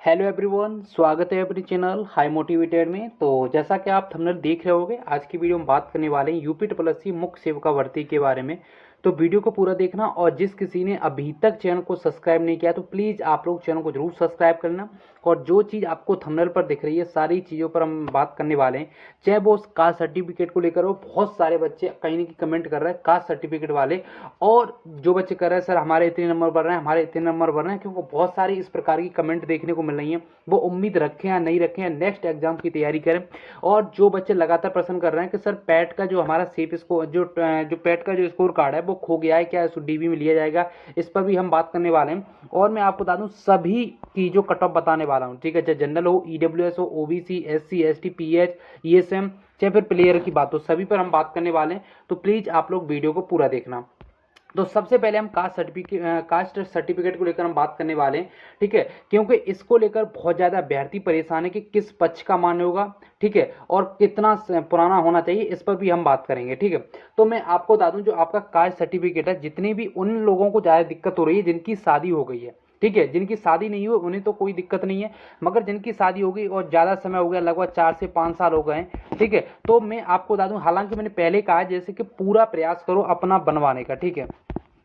Hello everyone, स्वागत है अपने चैनल हाई मोटिवेटेड में। तो जैसा कि आप थंबनेल देख रहे होंगे, आज की वीडियो में बात करने वाले हैं यूपी ट्रिपल एस सी मुख्य सेविका भर्ती के बारे में। तो वीडियो को पूरा देखना, और जिस किसी ने अभी तक चैनल को सब्सक्राइब नहीं किया तो प्लीज़ आप लोग चैनल को जरूर सब्सक्राइब करना। और जो चीज़ आपको थंबनेल पर दिख रही है, सारी चीज़ों पर हम बात करने वाले हैं। चाहे वो कास्ट सर्टिफिकेट को लेकर हो, बहुत सारे बच्चे कहीं ना कहीं कमेंट कर रहे हैं कास्ट सर्टिफिकेट वाले, और जो बच्चे कर रहे हैं सर हमारे इतने नंबर बढ़ रहे हैं, हमारे इतने नंबर बढ़ रहे हैं, क्योंकि बहुत सारी इस प्रकार की कमेंट देखने को मिल रही हैं। वो उम्मीद रखें या नहीं रखें, नेक्स्ट एग्जाम की तैयारी करें। और जो बच्चे लगातार प्रश्न कर रहे हैं कि सर पैट का जो हमारा सेफ स्कोर, जो पैट का जो स्कोर कार्ड है वो खो गया है, क्या डीबी में लिया जाएगा, इस पर भी हम बात करने वाले हैं। और मैं आपको बता दूं सभी की जो कट ऑफ बताने वाला हूं, ठीक है, चाहे जनरल हो, ईडब्ल्यूएस हो, OBC, SC, ST, pH, ESM, चाहे फिर प्लेयर की बात हो, सभी पर हम बात करने वाले हैं। तो प्लीज आप लोग वीडियो को पूरा देखना। तो सबसे पहले हम कास्ट सर्टिफिकेट को लेकर हम बात करने वाले हैं, ठीक है, क्योंकि इसको लेकर बहुत ज़्यादा अभ्यर्थी परेशान है कि किस पक्ष का मान्य होगा, ठीक है, और कितना पुराना होना चाहिए, इस पर भी हम बात करेंगे, ठीक है। तो मैं आपको बता दूं, जो आपका कास्ट सर्टिफिकेट है, जितनी भी उन लोगों को ज़्यादा दिक्कत हो रही है जिनकी शादी हो गई है, ठीक है, जिनकी शादी नहीं हुई उन्हें तो कोई दिक्कत नहीं है, मगर जिनकी शादी हो गई और ज़्यादा समय हो गया, लगभग 4 से 5 साल हो गए हैं, ठीक है, तो मैं आपको बता दूं, हालांकि मैंने पहले कहा जैसे कि पूरा प्रयास करो अपना बनवाने का, ठीक है,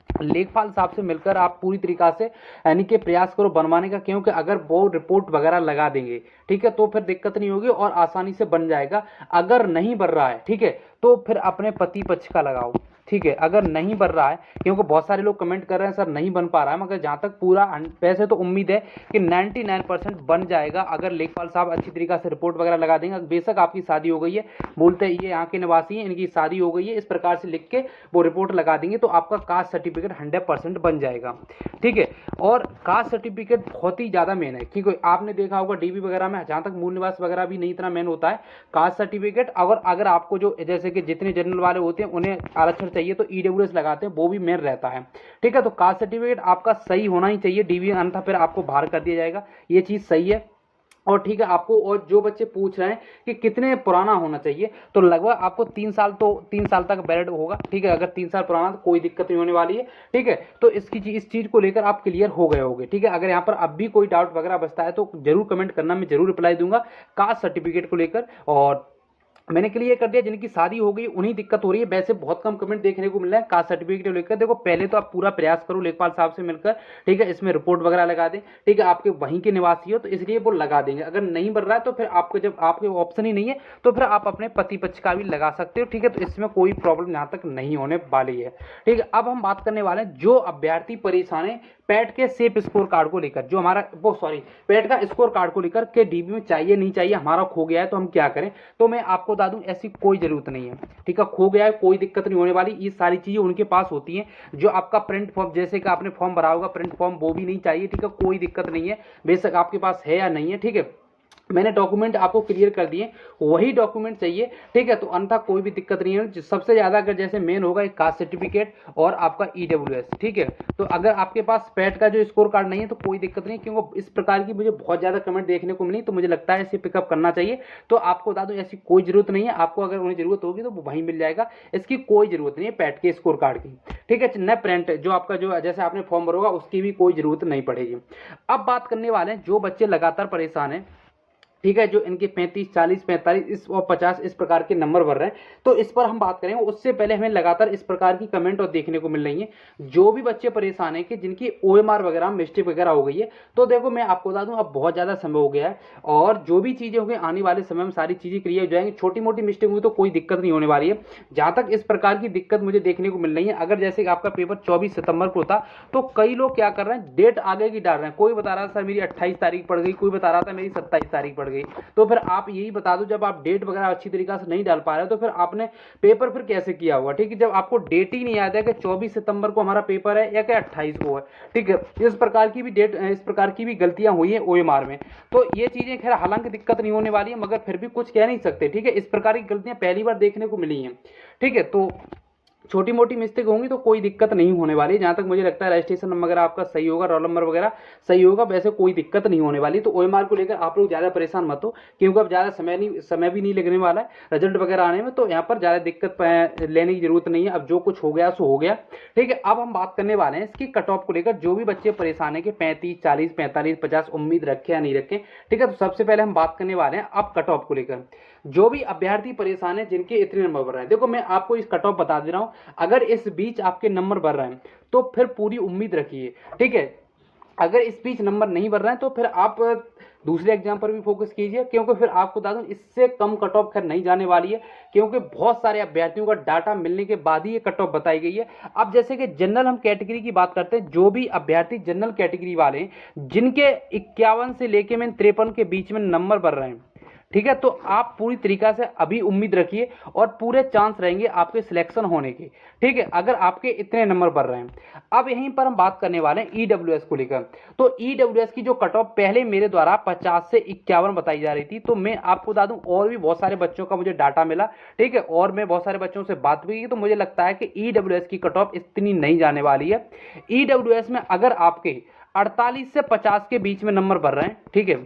लेखपाल साहब से मिलकर आप पूरी तरीका से यानी कि प्रयास करो बनवाने का, क्योंकि अगर वो रिपोर्ट वगैरह लगा देंगे, ठीक है, तो फिर दिक्कत नहीं होगी और आसानी से बन जाएगा। अगर नहीं बन रहा है, ठीक है, तो फिर अपने पति पक्ष का लगाओ, ठीक है, अगर नहीं बन रहा है, क्योंकि बहुत सारे लोग कमेंट कर रहे हैं सर नहीं बन पा रहा है, मगर जहां तक पूरा वैसे तो उम्मीद है कि 99% बन जाएगा अगर लेखपाल साहब अच्छी तरीके से रिपोर्ट वगैरह लगा देंगे। बेशक आपकी शादी हो गई है, बोलते हैं ये यहाँ के निवासी हैं, इनकी शादी हो गई है, इस प्रकार से लिख के वो रिपोर्ट लगा देंगे तो आपका कास्ट सर्टिफिकेट 100% बन जाएगा, ठीक है। और कास्ट सर्टिफिकेट बहुत ही ज़्यादा मेन है, क्योंकि आपने देखा होगा डीबी वगैरह में जहाँ तक मूल निवास वगैरह भी नहीं इतना मेन होता है कास्ट सर्टिफिकेट। अगर आपको जो जैसे कि जितने जनरल वाले होते हैं उन्हें आरक्षण चाहिए तो ईडब्ल्यूएस लगाते हैं, वो भी मेन रहता है, ठीक है। तो कास्ट सर्टिफिकेट आपका सही होना ही चाहिए, डीबी अन्यथा फिर आपको बाहर कर दिया जाएगा, ये चीज़ सही है। और ठीक है आपको, और जो बच्चे पूछ रहे हैं कि कितने पुराना होना चाहिए, तो लगभग आपको 3 साल तक वैलिड होगा, ठीक है, अगर 3 साल पुराना तो कोई दिक्कत नहीं होने वाली है, ठीक है। तो इस चीज़ को लेकर आप क्लियर हो गए होंगे, ठीक है। अगर यहाँ पर अब भी कोई डाउट वगैरह बचता है तो जरूर कमेंट करना, मैं जरूर रिप्लाई दूंगा कास्ट सर्टिफिकेट को लेकर। और मैंने क्लियर कर दिया जिनकी शादी हो गई उन्हीं दिक्कत हो रही है, वैसे बहुत कम कमेंट देखने को मिल रहा है कास्ट सर्टिफिकेट लेकर। देखो पहले तो आप पूरा प्रयास करो लेखपाल साहब से मिलकर, ठीक है, इसमें रिपोर्ट वगैरह लगा दें, ठीक है, आपके वहीं के निवासी हो तो इसलिए वो लगा देंगे। अगर नहीं बन रहा है तो फिर आपको, जब आपके ऑप्शन ही नहीं है तो फिर आप अपने पति पक्ष का भी लगा सकते हो, ठीक है। तो इसमें कोई प्रॉब्लम यहाँ तक नहीं होने वाली है, ठीक है। अब हम बात करने वाले हैं जो अभ्यर्थी परेशान है पैट के सेफ स्कोर कार्ड को लेकर, जो हमारा पैट का स्कोर कार्ड को लेकर के डीबी में चाहिए नहीं चाहिए, हमारा खो गया है तो हम क्या करें। तो मैं आपको बता दूं ऐसी कोई जरूरत नहीं है, ठीक है, खो गया है कोई दिक्कत नहीं होने वाली, ये सारी चीजें उनके पास होती हैं। जो आपका प्रिंट फॉर्म, जैसे कि आपने फॉर्म भरा होगा प्रिंट फॉर्म, वो भी नहीं चाहिए, ठीक है, कोई दिक्कत नहीं है, बेशक आपके पास है या नहीं है, ठीक है। मैंने डॉक्यूमेंट आपको क्लियर कर दिए, वही डॉक्यूमेंट चाहिए, ठीक है। तो अन्यथा कोई भी दिक्कत नहीं है। सबसे ज्यादा अगर जैसे मेन होगा एक कास्ट सर्टिफिकेट और आपका ईडब्ल्यूएस, ठीक है। तो अगर आपके पास पैट का जो स्कोर कार्ड नहीं है तो कोई दिक्कत नहीं, क्योंकि इस प्रकार की मुझे बहुत ज्यादा कमेंट देखने को मिली, तो मुझे लगता है इसे पिकअप करना चाहिए। तो आपको बता दूं ऐसी कोई जरूरत नहीं है, आपको अगर उन्हें जरूरत होगी तो वो वहीं मिल जाएगा, इसकी कोई जरूरत नहीं है पैट के स्कोर कार्ड की, ठीक है। न प्रिंट जो आपका जो जैसे आपने फॉर्म भरा होगा उसकी भी कोई जरूरत नहीं पड़ेगी। अब बात करने वाले हैं जो बच्चे लगातार परेशान हैं, ठीक है, जो इनके 35, 40, 45 और 50 इस प्रकार के नंबर भर रहे हैं, तो इस पर हम बात करेंगे। उससे पहले हमें लगातार इस प्रकार की कमेंट और देखने को मिल रही है, जो भी बच्चे परेशान हैं कि जिनकी ओएमआर वगैरह मिस्टेक वगैरह हो गई है। तो देखो मैं आपको बता दूं अब बहुत ज्यादा समय हो गया है, और जो भी चीजें होंगी आने वाले समय में सारी चीजें क्लियर हो जाएंगी। छोटी मोटी मिस्टेक हुई तो कोई दिक्कत नहीं होने वाली है। जहां तक इस प्रकार की दिक्कत मुझे देखने को मिल रही है, अगर जैसे आपका पेपर 24 सितंबर को होता तो कई लोग क्या कर रहे हैं डेट आगे की डाल रहे हैं। कोई बता रहा था सर मेरी 28 तारीख पड़ गई, कोई बता रहा था मेरी 27 तारीख पड़ गई। तो फिर आप यही बता दो, जब आप डेट वगैरह अच्छी तरीके से नहीं डाल पा रहे हो तो फिर आपने पेपर फिर कैसे किया हुआ, ठीक है। जब आपको डेट ही नहीं याद है कि 24 सितंबर को हमारा पेपर है या कि 28 को है, ठीक है, इस प्रकार की भी डेट, इस प्रकार की भी गलतियां हुई है ओएमआर में। तो ये चीजें खैर हालांकि दिक्कत नहीं होने वाली है, मगर फिर भी कुछ कह नहीं सकते, ठीक है। इस प्रकार की गलतियां पहली बार देखने को मिली हैं, ठीक है। तो छोटी मोटी मिस्टेक होंगी तो कोई दिक्कत नहीं होने वाली। जहाँ तक मुझे लगता है रजिस्ट्रेशन नंबर वगैरह आपका सही होगा, रोल नंबर वगैरह सही होगा, वैसे कोई दिक्कत नहीं होने वाली। तो ओएमआर को लेकर आप लोग ज़्यादा परेशान मत हो, क्योंकि अब ज़्यादा समय भी नहीं लगने वाला है रिजल्ट वगैरह आने में, तो यहाँ पर ज़्यादा दिक्कत लेने की जरूरत नहीं है। अब जो कुछ हो गया सो हो गया, ठीक है। अब हम बात करने वाले हैं इसकी कट ऑफ को लेकर। जो भी बच्चे परेशान है कि 35, 40, 45, 50 उम्मीद रखें या नहीं रखें, ठीक है। तो सबसे पहले हम बात करने वाले हैं अब कट ऑफ को लेकर। जो भी अभ्यर्थी परेशान है जिनके इतने नंबर बढ़ रहे हैं, देखो मैं आपको इस कट ऑफ बता दे रहा हूं। अगर इस बीच आपके नंबर बढ़ रहे हैं तो फिर पूरी उम्मीद रखिए, ठीक है। अगर इस बीच नंबर नहीं बढ़ रहे हैं तो फिर आप दूसरे एग्जाम पर भी फोकस कीजिए, क्योंकि फिर आपको बता दूं इससे कम कट ऑफ खैर नहीं जाने वाली है, क्योंकि बहुत सारे अभ्यर्थियों का डाटा मिलने के बाद ही ये कट ऑफ बताई गई है। अब जैसे कि जनरल हम कैटेगरी की बात करते हैं, जो भी अभ्यर्थी जनरल कैटेगरी वाले हैं जिनके 51 से लेके में 53 के बीच में नंबर बढ़ रहे हैं, ठीक है, तो आप पूरी तरीका से अभी उम्मीद रखिए और पूरे चांस रहेंगे आपके सिलेक्शन होने के, ठीक है, अगर आपके इतने नंबर बढ़ रहे हैं। अब यहीं पर हम बात करने वाले हैं ईडब्ल्यूएस को लेकर। तो ईडब्ल्यूएस की जो कट ऑफ पहले मेरे द्वारा 50 से 51 बताई जा रही थी, तो मैं आपको बता दूं और भी बहुत सारे बच्चों का मुझे डाटा मिला, ठीक है, और मैं बहुत सारे बच्चों से बात भी की, तो मुझे लगता है कि ईडब्ल्यूएस की कट ऑफ इतनी नहीं जाने वाली है। ईडब्ल्यूएस में अगर आपके 48 से 50 के बीच में नंबर बढ़ रहे हैं, ठीक है,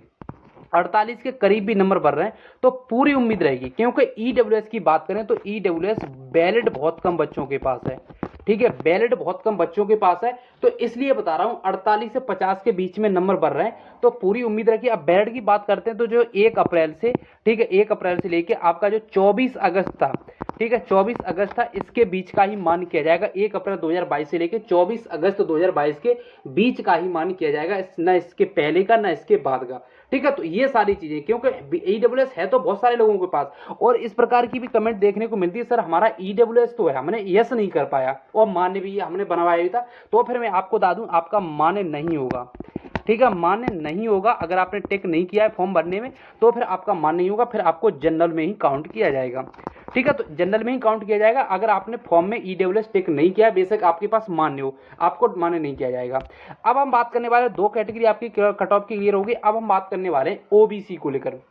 48 के करीब भी नंबर बढ़ रहे हैं, तो पूरी उम्मीद रहेगी। क्योंकि ईडब्ल्यूएस की बात करें तो ईडब्ल्यूएस बैलेट बहुत कम बच्चों के पास है, ठीक है, बैलेट बहुत कम बच्चों के पास है, तो इसलिए बता रहा हूं 48 से 50 के बीच में नंबर बढ़ रहे हैं, तो पूरी उम्मीद रखिए। अब बैलेट की बात करते हैं तो जो 1 अप्रैल से, ठीक है, 1 अप्रैल से लेके आपका जो 24 अगस्त था, ठीक है, 24 अगस्त था, इसके बीच का ही मान किया जाएगा। 1 अप्रैल 2022 से लेके 24 अगस्त 2022 के बीच का ही मान किया जाएगा, ना इसके पहले का ना इसके बाद का, ठीक है। तो ये सारी चीजें, क्योंकि ईडब्ल्यूएस है तो बहुत सारे लोगों के पास, और इस प्रकार की भी कमेंट देखने को मिलती है, सर हमारा ईडब्ल्यूएस तो है, हमने यस नहीं कर पाया और मान्य भी हमने बनवाया भी था, तो फिर मैं आपको बता दूं आपका मान्य नहीं होगा, ठीक है, मान्य नहीं होगा। अगर आपने टिक नहीं किया है फॉर्म भरने में तो फिर आपका मान्य नहीं होगा, फिर आपको जनरल में ही काउंट किया जाएगा, ठीक है। तो जनरल में ही काउंट किया जाएगा अगर आपने फॉर्म में ईडब्ल्यूएस टिक नहीं किया, बेशक आपके पास मान्य हो, आपको मान्य नहीं किया जाएगा। अब हम बात करने वाले 2 कैटेगरी आपकी कट ऑफ की क्लियर होगी। अब हम बात करने वाले हैं ओबीसी को लेकर।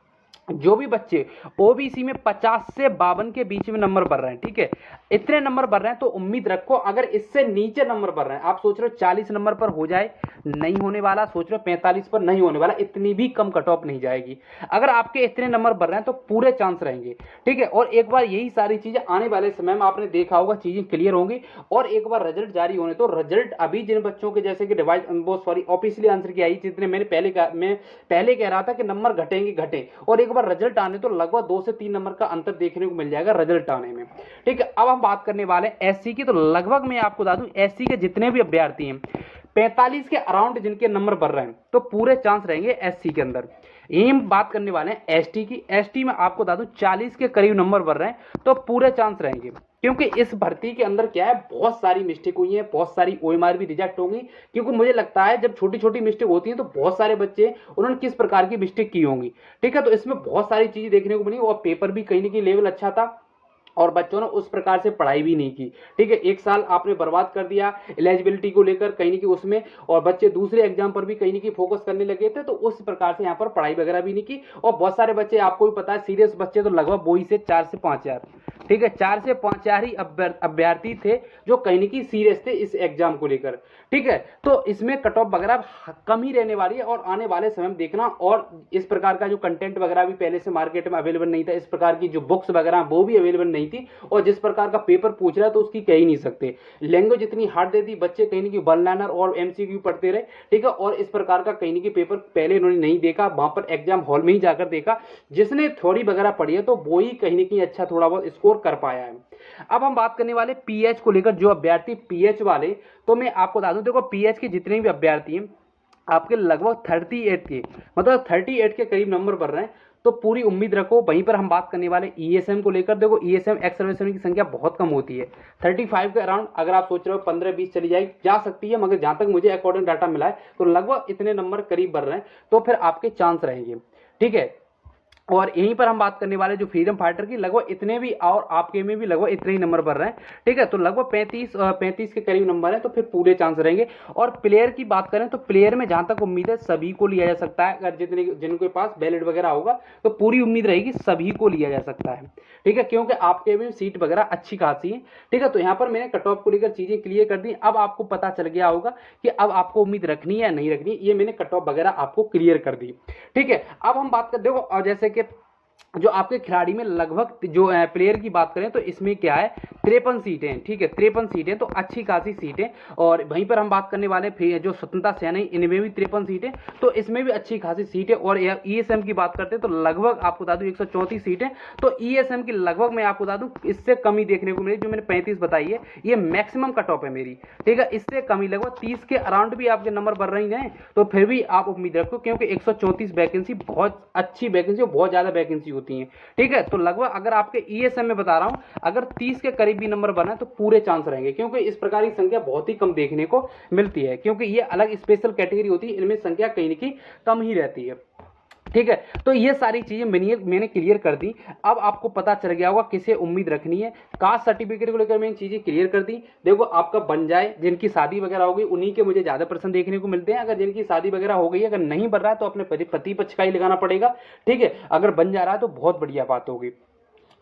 जो भी बच्चे ओबीसी में 50 से 52 के बीच में नंबर बढ़ रहे हैं, ठीक है, इतने नंबर बढ़ रहे हैं, तो उम्मीद रखो अगर इससे नीचे नंबर बढ़ रहे हैं, आप सोच रहे हो 40 नंबर पर हो जाए, नहीं होने वाला, सोच रहे हो 45 पर नहीं होने वाला, इतनी भी कम कट ऑफ नहीं जाएगी। अगर आपके इतने नंबर बढ़ रहे हैं तो पूरे चांस रहेंगे, ठीक है। और एक बार यही सारी चीजें आने वाले समय में आपने देखा होगा चीजें क्लियर होंगी, और एक बार रिजल्ट जारी होने, तो रिजल्ट अभी जिन बच्चों के जैसे कि रिवाइज वो सॉरी ऑफिशियली आंसर की आई, जितने मैंने पहले कह रहा था कि नंबर घटेंगे घटे, और एक बार रिजल्ट आने तो लगभग 2 से 3 नंबर का अंतर देखने को मिल जाएगा रिजल्ट आने में, ठीक है। अब हम बात करने वाले हैं एससी की। तो लगभग मैं आपको बता दूं एससी के जितने भी अभ्यर्थी हैं 45 के अराउंड जिनके नंबर बढ़ रहे हैं, तो पूरे चांस रहेंगे एससी के अंदर। यही हम बात करने वाले हैं एसटी की। एसटी में आपको बता दूं 40 के करीब नंबर बढ़ रहे हैं, तो पूरे चांस रहेंगे, क्योंकि इस भर्ती के अंदर क्या है, बहुत सारी मिस्टेक हुई है, बहुत सारी ओएमआर भी रिजेक्ट होंगी, क्योंकि मुझे लगता है जब छोटी छोटी मिस्टेक होती है तो बहुत सारे बच्चे उन्होंने किस प्रकार की मिस्टेक की होंगी, ठीक है। तो इसमें बहुत सारी चीजें देखने को मिली, और पेपर भी कहीं ना कहीं लेवल अच्छा था, और बच्चों ने उस प्रकार से पढ़ाई भी नहीं की, ठीक है। 1 साल आपने बर्बाद कर दिया एलिजिबिलिटी को लेकर कहीं ना कहीं उसमें, और बच्चे दूसरे एग्जाम पर भी कहीं ना कहीं फोकस करने लगे थे, तो उस प्रकार से यहाँ पर पढ़ाई वगैरह भी नहीं की। और बहुत सारे बच्चे, आपको भी पता है, सीरियस बच्चे तो लगभग वही से 4 से 5 हजार, ठीक है, 4 से 5 हजार ही अभ्यर्थी थे जो कहीं ना कहीं सीरियस थे इस एग्जाम को लेकर, ठीक है। तो इसमें कट ऑफ वगैरह कम ही रहने वाली है, और आने वाले समय में देखना, और इस प्रकार का जो कंटेंट वगैरह भी पहले से मार्केट में अवेलेबल नहीं था, इस प्रकार की जो बुक्स वगैरह वो भी अवेलेबल नहीं थी, और जिस प्रकार का पेपर पूछ रहा है तो उसकी कह ही नहीं सकते। लैंग्वेज इतनी हार्ड दे दी, बच्चे कहीं ना कहीं वन लाइनर और एमसीक्यू पढ़ते रहे, ठीक है, और इस प्रकार का कहीं ना कहीं पेपर पहले इन्होंने नहीं देखा, वहां पर एग्जाम हॉल में ही जाकर देखा। जिसने थ्योरी वगैरह पढ़ी है तो वो ही कहीं ना कहीं अच्छा थोड़ा बहुत स्कोर कर पाया है। अब हम बात करने वाले पीएच को लेकर। जो अभ्यर्थी पीएच वाले, तो मैं आपको बता दूं, देखो पीएच के जितने भी अभ्यर्थी हैं आपके लगभग 38 के, मतलब 38 के करीब नंबर बढ़ रहे हैं, तो पूरी उम्मीद रखो। वहीं पर हम बात करने वाले ईएसएम को लेकर। देखो ईएसएम एक्स सर्विसमेंट की संख्या बहुत कम होती है, 35 के अराउंड। अगर आप सोच रहे हो 15-20 चली जाएगी, जा सकती है, मगर जहां तक मुझे अकॉर्डिंग डाटा मिला है तो लगभग इतने नंबर करीब बढ़ रहे हैं, तो फिर आपके चांस रहेंगे, ठीक है। और यहीं पर हम बात करने वाले जो फ्रीडम फाइटर की लगभग इतने भी, और आपके में भी लगभग इतने ही नंबर बन रहे हैं, ठीक है। तो लगभग 35 के करीब नंबर है, तो फिर पूरे चांस रहेंगे। और प्लेयर की बात करें तो प्लेयर में जहां तक उम्मीद है सभी को लिया जा सकता है, अगर जिनके पास बैलेट वगैरह होगा तो पूरी उम्मीद रहेगी सभी को लिया जा सकता है, ठीक है, क्योंकि आपके में सीट वगैरह अच्छी खासी है, ठीक है। तो यहाँ पर मैंने कट ऑफ को लेकर चीजें क्लियर कर दी। अब आपको पता चल गया होगा कि अब आपको उम्मीद रखनी है या नहीं रखनी, ये मैंने कट ऑफ वगैरह आपको क्लियर कर दी, ठीक है। अब हम बात कर, देखो, और जैसे कि जो आपके खिलाड़ी में लगभग जो प्लेयर की बात करें तो इसमें क्या है, 53 सीटें, ठीक है, 53 सीटें, तो अच्छी खासी सीटें। और वहीं पर हम बात करने वाले फिर जो स्वतंत्रता सेनानी, इनमें भी 53 सीटें, तो इसमें भी अच्छी खासी सीटें। और ईएसएम की बात करते हैं तो लगभग आपको बता दूं 134 सीटें, तो ईएसएम की लगभग मैं आपको बता दूं इससे कम ही देखने को मिली, जो मैंने 35 बताई है ये मैक्सिमम कट ऑफ है मेरी, ठीक है। इससे कम ही लगभग 30 के अराउंड भी आपके नंबर बढ़ रही हैं, तो फिर भी आप उम्मीद रखो, क्योंकि 134 वैकेंसी बहुत अच्छी वैकेंसी और बहुत ज्यादा वैकेंसी होती है, ठीक है। तो लगभग अगर आपके ईएसएम में बता रहा हूं, अगर 30 के करीब भी नंबर बना तो पूरे चांस रहेंगे, क्योंकि इस प्रकार की संख्या बहुत ही कम देखने को मिलती है, क्योंकि ये अलग स्पेशल कैटेगरी होती है, इनमें संख्या कहीं न कहीं कम ही रहती है, ठीक है। तो ये सारी चीजें मैंने क्लियर कर दी। अब आपको पता चल गया होगा किसे उम्मीद रखनी है। कास्ट सर्टिफिकेट को लेकर मैंने चीजें क्लियर कर दी। देखो, आपका बन जाए, जिनकी शादी वगैरह हो गई उन्हीं के मुझे ज्यादा प्रश्न देखने को मिलते हैं। अगर जिनकी शादी वगैरह हो गई, अगर नहीं बन रहा है तो अपने पति पक्ष का ही लगाना पड़ेगा, ठीक है। अगर बन जा रहा है तो बहुत बढ़िया बात होगी।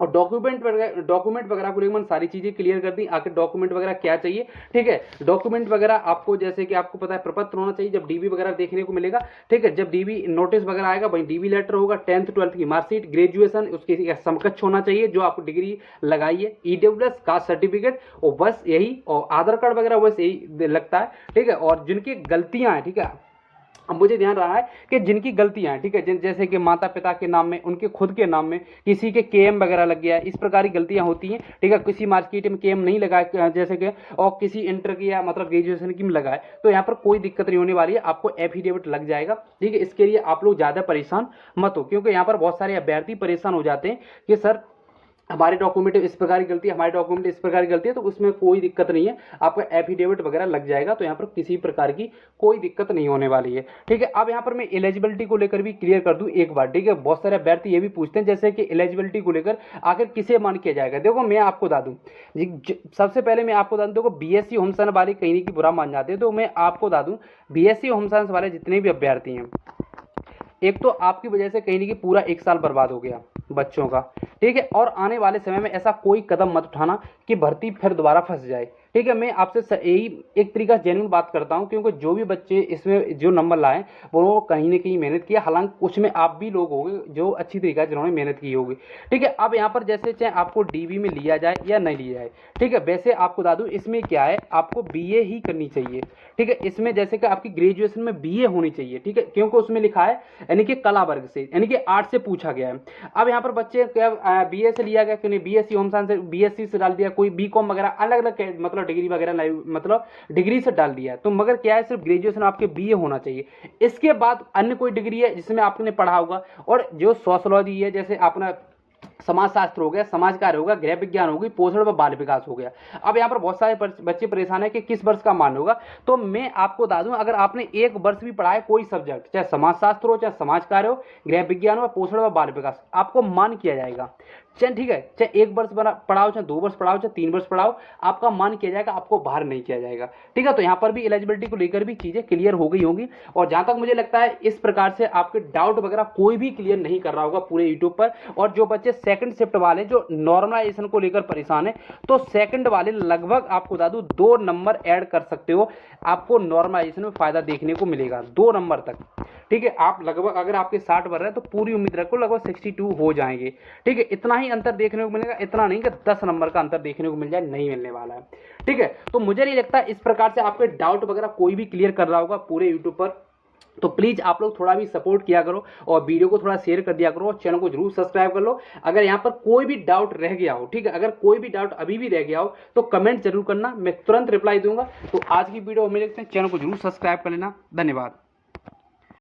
और डॉक्यूमेंट वगैरह को लेकर मैंने सारी चीजें क्लियर कर दी। आखिर डॉक्यूमेंट वगैरह क्या चाहिए, ठीक है। डॉक्यूमेंट वगैरह आपको, जैसे कि आपको पता है, प्रपत्र होना चाहिए जब डीबी वगैरह देखने को मिलेगा, ठीक है। जब डीबी नोटिस वगैरह आएगा वहीं डीबी लेटर होगा, 10th 12th की मार्कशीट, ग्रेजुएशन उसके समकक्ष होना चाहिए जो आपको डिग्री लगाई है, ईडब्ल्यूएस, कास्ट सर्टिफिकेट, और बस यही, और आधार कार्ड वगैरह बस यही लगता है, ठीक है। और जिनकी गलतियां हैं, ठीक है, अब मुझे ध्यान रहा है कि जिनकी गलतियां हैं, ठीक है, जैसे कि माता पिता के नाम में, उनके खुद के नाम में किसी के केएम वगैरह लग गया है, इस प्रकार की गलतियां होती हैं, ठीक है। किसी मार्कशीट में केएम नहीं लगा जैसे कि, और किसी इंटर की या मतलब ग्रेजुएशन की में लगा है, तो यहाँ पर कोई दिक्कत नहीं होने वाली है, आपको एफिडेविट लग जाएगा, ठीक है। इसके लिए आप लोग ज्यादा परेशान मत हो, क्योंकि यहाँ पर बहुत सारे अभ्यर्थी परेशान हो जाते हैं कि सर हमारे डॉक्यूमेंट इस प्रकार की गलती है, हमारे डॉक्यूमेंट इस प्रकार की गलती है, तो उसमें कोई दिक्कत नहीं है, आपका एफिडेविट वगैरह लग जाएगा, तो यहाँ पर किसी प्रकार की कोई दिक्कत नहीं होने वाली है, ठीक है। अब यहाँ पर मैं एलिजिबिलिटी को लेकर भी क्लियर कर दूं एक बार, ठीक है। बहुत सारे अभ्यर्थी ये भी पूछते हैं जैसे कि एलिजिबिलिटी को लेकर आखिर किसे मान किया जाएगा। देखो, मैं आपको बता दूं, सबसे पहले मैं आपको बता दूं, देखो, बीएससी होम साइंस वाले कहीं की बुरा मान जाते हैं, तो मैं आपको बता दूं बीएससी होम साइंस वाले जितने भी अभ्यर्थी हैं, एक तो आपकी वजह से कहीं ना कहीं पूरा 1 साल बर्बाद हो गया बच्चों का, ठीक है। और आने वाले समय में ऐसा कोई कदम मत उठाना कि भर्ती फिर दोबारा फंस जाए, ठीक है। मैं आपसे यही एक तरीका जेन्युइन बात करता हूं, क्योंकि जो भी बच्चे इसमें जो नंबर लाए वो कहीं ना कहीं मेहनत किया, हालांकि कुछ में आप भी लोग होंगे जो अच्छी तरीका से जिन्होंने मेहनत की होगी, ठीक है। अब यहाँ पर जैसे चाहे आपको डीबी में लिया जाए या नहीं लिया जाए, ठीक है, वैसे आपको बता दूं इसमें क्या है, आपको बीए ही करनी चाहिए, ठीक है। इसमें जैसे कि आपकी ग्रेजुएशन में बीए होनी चाहिए, ठीक है, क्योंकि उसमें लिखा है यानी कि कला वर्ग से, यानी कि आर्ट से पूछा गया है। अब यहाँ पर बच्चे क्या बीए से लिया गया, क्यों नहीं, बीएससी होम साइंस से, बीएससी से डाल दिया, कोई बीकॉम वगैरह अलग अलग मतलब डिग्री वगैरह मतलब डिग्री से डाल दिया है, तो मगर क्या है, सिर्फ ग्रेजुएशन आपके बीए होना चाहिए। इसके बाद अन्य कोई डिग्री है जिसमें आपने पढ़ा होगा, और जो सोशलॉजी है, जैसे आपने समाज शास्त्र हो गया, समाज कार्य होगा, गृह विज्ञान होगी, पोषण व बाल विकास हो गया। अब यहाँ पर बहुत सारे बच्चे परेशान है कि किस वर्ष का मान होगा, तो मैं आपको बता दूं, अगर आपने एक वर्ष भी पढ़ा है कोई सब्जेक्ट, चाहे समाज शास्त्र हो, चाहे समाज कार्य हो, गृह विज्ञान हो, पोषण व बाल विकास, आपको मान किया जाएगा, चाहे, ठीक है, चाहे 1 वर्ष पढ़ाओ, चाहे 2 वर्ष पढ़ाओ, चाहे 3 वर्ष पढ़ाओ, आपका मान किया जाएगा, आपको बाहर नहीं किया जाएगा, ठीक है। तो यहाँ पर भी एलिजिबिलिटी को लेकर भी चीजें क्लियर हो गई होंगी। और जहां तक मुझे लगता है इस प्रकार से आपके डाउट वगैरह कोई भी क्लियर नहीं कर रहा होगा पूरे यूट्यूब पर। और जो बच्चे सेकंड शिफ्ट वाले जो नॉर्मलाइजेशन को लेकर परेशान है, तो सेकंड वाले लगभग आपको बता दूं 2 नंबर ऐड कर सकते हो, आपको नॉर्मलाइजेशन में फायदा देखने को मिलेगा 2 नंबर तक, ठीक है। आप लगभग अगर आपके 60 भर रहे हैं तो पूरी उम्मीद रखो लगभग 62 हो जाएंगे, ठीक है। इतना ही अंतर देखने को मिलेगा, इतना नहीं कि 10 नंबर का अंतर देखने को मिल जाए, नहीं मिलने वाला है, ठीक है। तो मुझे नहीं लगता इस प्रकार से आपके डाउट वगैरह कोई भी क्लियर कर रहा होगा पूरे यूट्यूब पर। तो प्लीज आप लोग थोड़ा भी सपोर्ट किया करो और वीडियो को थोड़ा शेयर कर दिया करो और चैनल को जरूर सब्सक्राइब कर लो। अगर यहाँ पर कोई भी डाउट रह गया हो, ठीक है, अगर कोई भी डाउट अभी भी रह गया हो तो कमेंट जरूर करना, मैं तुरंत रिप्लाई दूंगा। तो आज की वीडियो में देखते हैं, चैनल को जरूर सब्सक्राइब कर लेना। धन्यवाद।